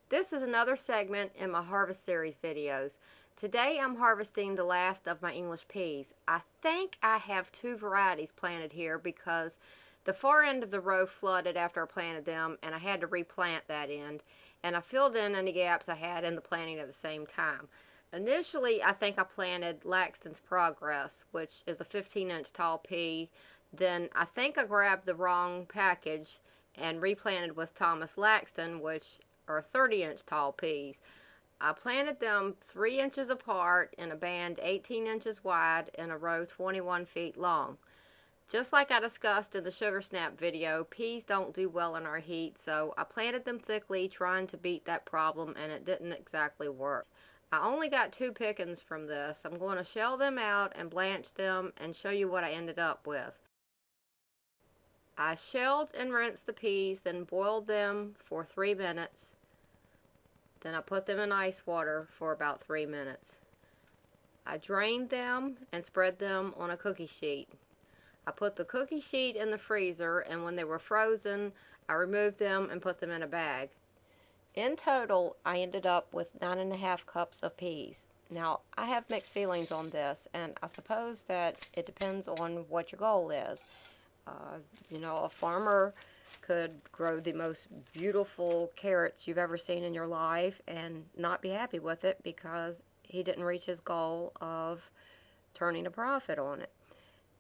This is another segment in my Harvest Series videos. Today I'm harvesting the last of my English peas. I think I have two varieties planted here because the far end of the row flooded after I planted them and I had to replant that end, and I filled in any gaps I had in the planting at the same time. Initially, I think I planted Laxton's Progress, which is a 15-inch tall pea. Then I think I grabbed the wrong package and replanted with Thomas Laxton, which are 30-inch tall peas. I planted them 3 inches apart in a band 18 inches wide in a row 21 feet long. Just like I discussed in the Sugar Snap video, peas don't do well in our heat, so I planted them thickly trying to beat that problem, and it didn't exactly work. I only got 2 pickings from this. I'm going to shell them out and blanch them and show you what I ended up with. I shelled and rinsed the peas, then boiled them for 3 minutes. Then I put them in ice water for about 3 minutes. I drained them and spread them on a cookie sheet. I put the cookie sheet in the freezer, and when they were frozen, I removed them and put them in a bag. In total, I ended up with 9.5 cups of peas. Now, I have mixed feelings on this, and I suppose that it depends on what your goal is. A farmer could grow the most beautiful carrots you've ever seen in your life and not be happy with it because he didn't reach his goal of turning a profit on it.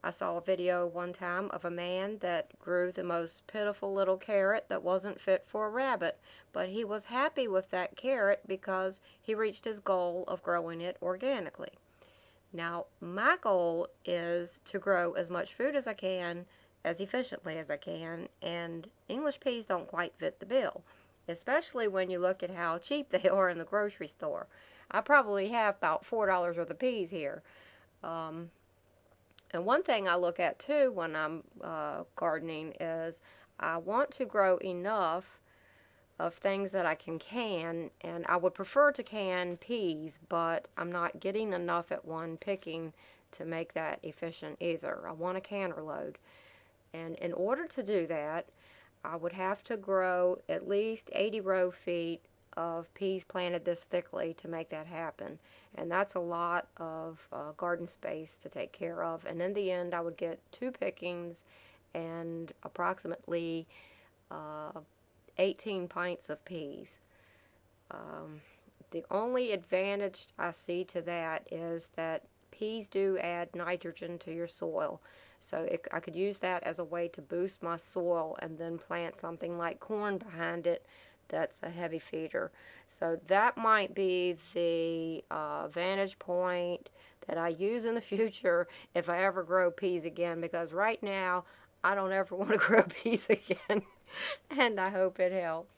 I saw a video one time of a man that grew the most pitiful little carrot that wasn't fit for a rabbit, but he was happy with that carrot because he reached his goal of growing it organically. Now, my goal is to grow as much food as I can, as efficiently as I can, and English peas don't quite fit the bill, especially when you look at how cheap they are in the grocery store. I probably have about $4 worth of peas here. And one thing I look at too when I'm gardening is I want to grow enough of things that I can, and I would prefer to can peas, but I'm not getting enough at one picking to make that efficient either. I want a canner load. And in order to do that, I would have to grow at least 80 row feet of peas planted this thickly to make that happen. And that's a lot of garden space to take care of. And in the end, I would get 2 pickings and approximately 18 pints of peas. The only advantage I see to that is that peas do add nitrogen to your soil. So I could use that as a way to boost my soil and then plant something like corn behind it that's a heavy feeder. So that might be the vantage point that I use in the future if I ever grow peas again, because right now I don't ever want to grow peas again. And I hope it helps.